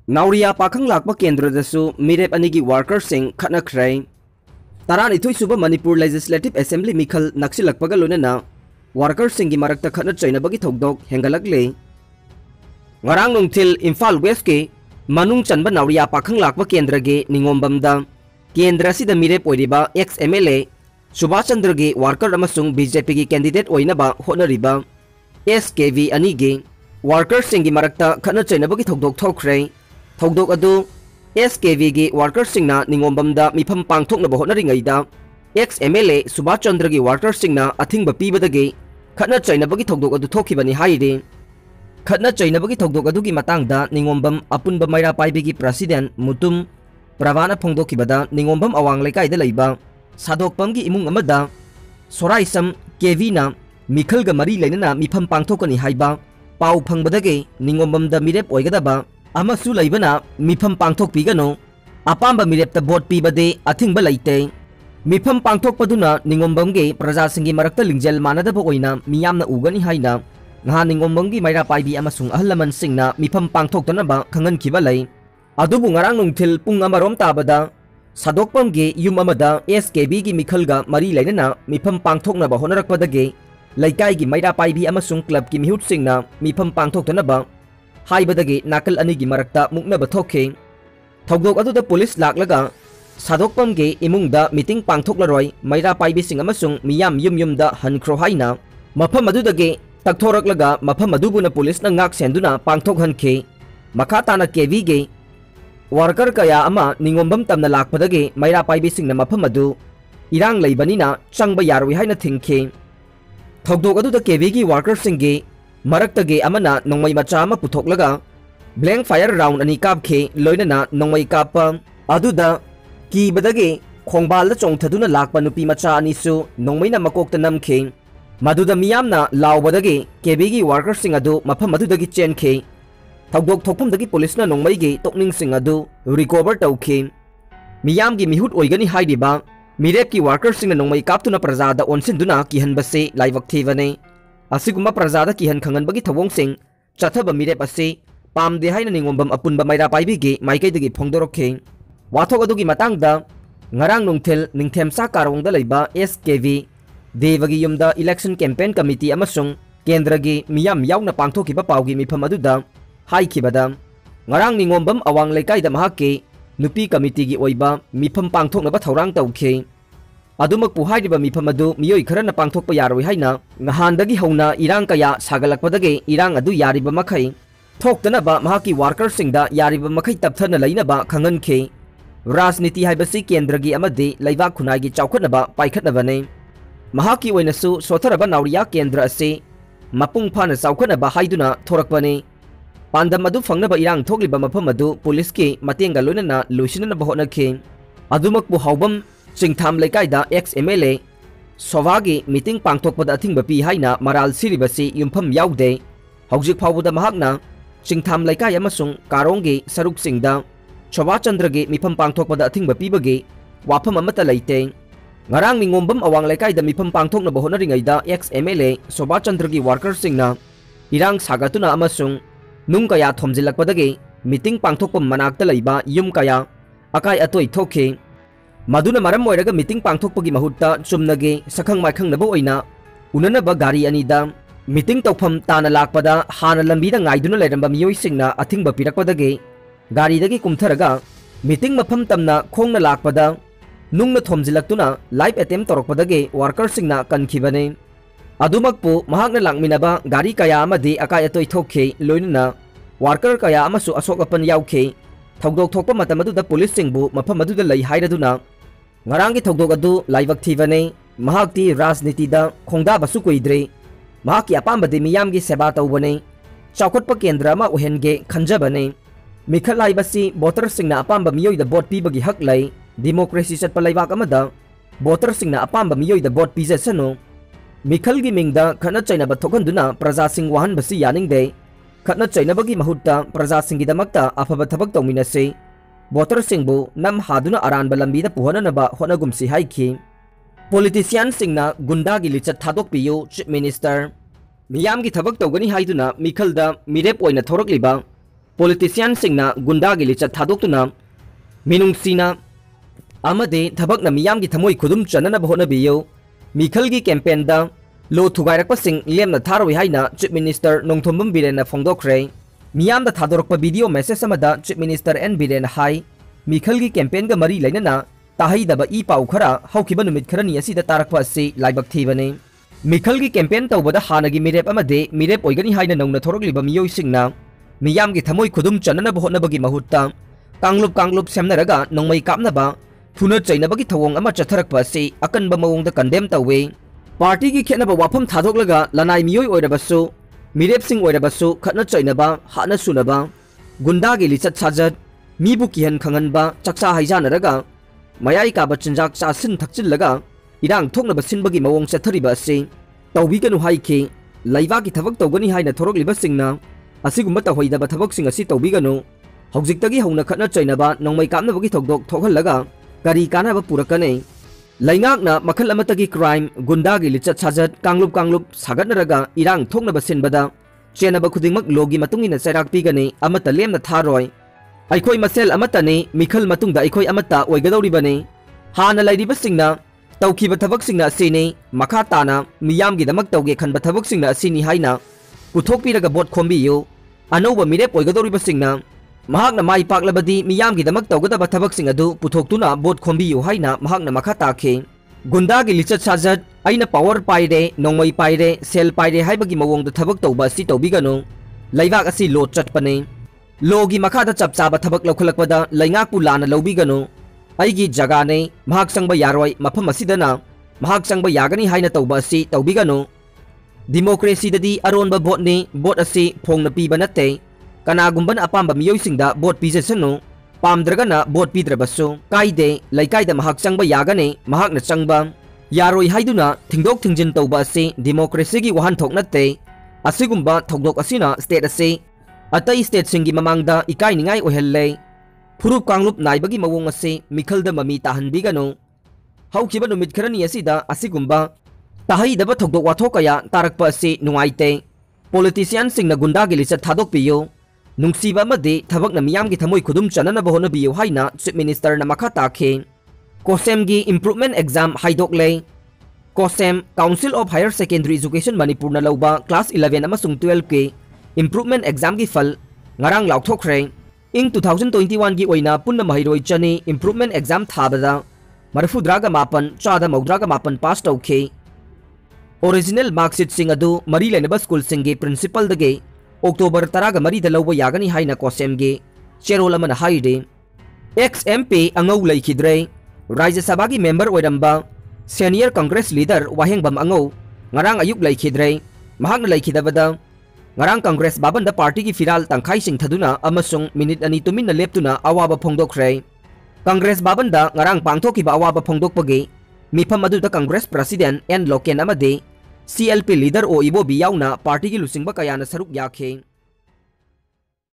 नाउरिया पाखंग लाकपा केंद्रदसु मिरेप अनिगी वर्कर्सिंग खनखरै तरानिथोई सुब Manipur legislative assembly मिखल नक्सिलकपगा लोनेना वर्कर्सिंगी मरक्ता खन चैनबगी थौदोक हेंगलकले ngarang nungthil Imphal West ke manung chanba nauriya pakhang lakpa kendra ge ningombamda kendra sida mirep oiriba ex MLA Subhash Chandra ge worker amasung BJP gi candidate oinaba honariba SKV ani ge worker singi marakta khana chainabagi thokdok thokhrei thokdok adu SKV gi worker singna ningombamda mifam pangthokna ba honaringaida ex MLA Subhash Chandra gi worker singna athingba pibadage khana chainabagi thokdok adu thokhibani haire खतना चैनबगी थौदोक अदुगी मतंगदा निंगोंबम अपुनबा मैरा पाइबेगी president Mutum प्रवाना फोंदोकिबदा निंगोंबम Awang लेकाइदा लैबा सादोकपमगी इमुंग अमदा सोराइसम केवीना मिखलगा मरी लेनना मिफम पांगथोकनी हाइबा पाउ फंगबदगे निंगोंबमदा मिरेप ओइगदबा अमसु लैबना मिफम पांगथोकपिगनो अपांबा मिरेपता vote पीबदे अथिंगबा लैते मिफम पांगथोकपदुना निंगोंबमगे प्रजासिंगी मरक्ता लिंगजेल मानदबा ओइना मियामना उगनी हाइना निंगोंबमगी मैरा पाइबी अमसुंग अहलमन सिंगना मिफम पांगथोकतनबा खंगनखिबा लै अदुबु ngarang nungthil pung amarom tabada sadokpamge yum amada SKB gi mikhalga mari lainana mifam pangthoknaba honarakpadage laikai gi Meira Paibi अमसुंग club की मिहुत सिंगना मिफम पांगथोकतनबा हाइबदगे नाकल अनि gi marakta muknaba thokhe थौदोक अदुदा पुलिस लाक्लगा sadokpamge imungda meeting pangthoklaroi Meira Paibi सिंग अमसुंग मियाम yum हनख्रो हाइना मफम अदुदगे तकथोरकलगा मफम अदुबुना पुलिसना ngak सेंदुना पांगथोकहनखे मखा ताना केवी गे वर्कर कया अमा निंगोंबम तमना लाकपदगे मैरा पाइबी सिंगना मफम अदु इरांग लैबनिना चंगबा यारोइ हाइना थिंखे थौदोक अदुदा केवी गी वर्कर सिंगे मरक्तगे अमना नोंमै मचा अमा पुथोकलगा ब्लैंक फायर राउंड अनि कापखे लोइनना नोंमै कापा अदुदा कीबदगे खोंगबालदा चोंगथदुना लाकपा नुपी मचा अनिसु नोंमैना मकोकता नमखे मधुदा मियामना लाउबदगे केबीगी वर्कर सिंग अदु मफम अदुदगी चेनखे थौदोक थोकफमदगी पुलिसना नोंमैगी तोकनिंग सिंग अदु रिकवर तौखे मियामगी मिहुत ओइगनी हाइदिबा मिरेपकी वर्कर सिंग नोंमै कापतुना प्रजादा ओनसिनदुना किहनबसे लाइवक थेबने असिगुमा प्रजादा किहन खंगनबगी थवोंग सिंग चथब मिरेप असे पामदे हाइना निंगोंबम अपुनबा मैरा पाइबीगे माइकैदगी फोंदोरखे वाथोक अदुगी मतंगदा ngarang nungthil ningthemsa karongda leiba SKV देवगी युमदा इलेक्शन कैंपेन कमिटी अमसुंग केंद्रगी मियाम यावना पांगथोकिबा पाउगी मिफम अदुदा हाइखिबदा ngarang निंगोंबम अवांग लेकाइदा महाके नुपी कमिटीगी ओइबा मिफम पांगथोकनबा थौरांग तौखे अदुमक पुहाइदिबा मिफम अदु मियोइ खरना पांगथोकपा यारोइ हाइना ngहानदगी हौना इरांग कया सागलकपदगे इरांग अदु यारिबा मखै थोक्तनबा महाकी वर्कर सिंगदा यारिबा मखै तपथना लैनबा खंगनखे राजनीति हाइबसी केंद्रगी अमदे लैबा खुनाइगी चौखटनबा पाइखटनबने महाकी ओइनसु सोथरबा नाउरिया केंद्र असे मपुंग फाना चौखटनबा हाइदुना थोरकपने पांदम अदु फंगनबा इरांग थोकलिबा मफम अदु पुलिस के मतेंगा लोइनना लुसिननबा होनखे अदुमकपु हौबम चिंगथाम लेकाइदा एक्स MLA सोवागी मीटिंग पांगथोकपदा अथिंगबा पी हाइना मराल सिरिबसी युमफम याउदे हौजिक फाउबदा महाकना चिंगथाम लेकाइ अमसुंग कारोंगे सरुकसिंगदा शोभा चंद्रगे मिफम पांगथोकपदा अथिंगबा पीबगे वाफम अमता लैते ngarang निंगोंबम अवांग लेकाइदा मिफम पांगथोकनबा होनरिंगैदा एक्स MLA शोभा चंद्रगी वर्कर सिंगना इरांग सागतुना अमसुंग नुंग कया थोमजिलकपदगे मीटिंग पांगथोकपम मनाक्ता लैबा युम कया अकाय अतोय थोखे मदुना मरम ओइरगा मीटिंग पांगथोकपगी महुत्ता चुमनगे सखंग माइखंगनबा ओइना उननबा गारी अनिदा मीटिंग तौफम ताना लाकपदा हाना लंबीदा गाइदुना लेरंबा मियोइसिंगना अथिंगबा पिरकपदगे गारीदगी कुमथरगा मीटिंग मफम तमना खोंगना लाकपदा नुंगना थोमजिलक्तुना लाइव अटेम्प्ट तौरकपदगे वर्कर सिंगना कनखिबने अदुमकपु महाकना लांगमिनबा गारी कया अमदे अकाय अतोय थोखे लोइनना वर्कर कया अमसु असोक अपन याउखे थौदोक थोकपा मतम अदुदा पुलिस सिंगबु मफम अदुदा लै हाइरदुना ngaranggi थौदोक अदु लाइवक थीबने महाकती राजनीतिदा खोंदाबसु कुइद्रे महाकी अपामबदे मियामगी सेवा तौबने चौखटपा केंद्र अमा ओहेनगे खंजबने मिखल लाइबसी वोटर सिंगना अपामबा मियोइदा वोट पीबगी हक लै डेमोक्रेसी चटपा लैबाक अमदा वोटर सिंगना अपामबा मियोइदा वोट पीजसनु मिखलगी मिंगदा खना चैनबा थोकनदुना प्रजा सिंग वाहनबसी यानिंगदे खना चैनबगी महुत्ता प्रजा सिंगीदमक्ता अफबा थबक तौमिनसे वोटर सिंगबु नम हादुना अरानबा लंबीदा पुहननबा होनगुमसी हाइखि पॉलिटिशियन सिंगना गुंडागी लिचत थादोकपियु चीफ मिनिस्टर मियामगी थबक तौगनी हाइदुना मिखलदा मिरेप ओइना थोरकलिबा politician singna gunda gi lichat thadokuna minung sina amade thabakna miyam gi thamoi khudum chanana bahona biyo mikhal gi campaign da lo thugairak pasing lemna tharoi haina chief minister nongthombam biren na phongdokre miyam da thadorokpa video message amada chief minister n biren hai mikhal gi campaign ga mari lainana tahai daba I pau khara haukiba numit kharani asida tarakpa ase laibak thibane mikhal gi campaign tawbada hanagi mirep amade mirep oigani haina nongna thorokliba miyoi singna miyam gi thamoi khudum chanana bahona bagi mahutta kanglub semnaraga nongmai kapnaba thuna chainabagi thawong ama chatharakpa ase akanba mawongda condemn tawe party gi khenaba wafam thadhoklaga lanai miyoi oirabasu mirep sing oirabasu khatna chainaba hana sunaba gunda gi lichat sajat mibu kihan khanganba chaksa haijanaraga mayai ka bachinjak chasin thakchillaga irang thoknaba sinbagi mawong chathariba ase tawbiganu haiki laiba gi thabak tawgani haina thorokliba singna asigumba tahoidaba thabak sing asi tawbiganu haujiktagi hauna khatna chainaba nongmai kapnabagi thokdok thokhallaga kari kanaba purakane laingakna makhal amatagi crime gunda gi lichat sajat kanglub sagatnaraga irang thoknaba sinbada chenaba khudingmak logi matungina chairak pigani amata lemna tharoi aikoi masel amatani mikhal matungda aikoi amata oigadoribane hana lairiba singna tawkiba thabak singna sini makha tana miyam gi damak tawge khanba thabak singna sini haina puthokpiraga bot khombiyo anoba mirep oigadoriba singna mahakna mai paklabadi miyam gi damak tawgadaba thabak sing adu puthoktuna bot khombiyo haina mahakna makha takhe gunda gi lichat sajat aina power paire nongmai paire sel paire haibagi mawongda thabak tawba si tawbiganu laibak asi lot chatpane logi makhada chapchaba thabak lokhalakpada laingak pu lana lobiganu aigi jaga ne mahak sangba yaroi mafam asidana mahak sangba yagani haina tawba si tawbiganu democracy dadi aronba bot ni bot asi phongna piba natte kanagumban apamba miyoi singda bot pijasanu pamdragana bot pidrabasu kaide laikaida mahak changba yagane mahakna changba yaroi haiduna thingdok thingjin tawba ase democracy gi wahan thok natte asigumba thokdok asina state ase atai state singi mamangda ikai ningai ohelle furup kanglup naibagi mawong ase mikhalda mami tahanbiganu haukiba numit kharani asida asigumba tahai daba thokdok wathok kaya tarakpa ase nungaite politician singna gunda gi lichat thadok piyo nungsiba amade thabakna miyam gi thamoi khudum chanana bahona biyo haina chief minister na makha takhe kosem gi improvement exam haidokle kosem council of higher secondary education manipur na lauba class 11 amasung 12 ke improvement exam gi fal ngarang laukthokre ing 2021 gi oina punna mahiroi chani improvement exam thabada marfudraga mapan chada maudraga mapan pass tawkhe original marksheet sing adu mari lenaba school singi principal dage October 10 mari da lawba yagani haina kosem ge cherol amana haide ex MP angau laikhidre Rajya Sabha gi member oiramba senior congress leader wahengbam angau ngarang ayuk laikhidre mahakna laikhidabada ngarang congress babanda party gi firal tangkhai sing thaduna amasung minute ani tumin na leptuna awaba phongdokre congress babanda ngarang pangthoki ba awaba phongdokpagi mifam aduda congress president N Loken amade CLP leader o ibo biyauna party gi lusingba kayana saruk yakhe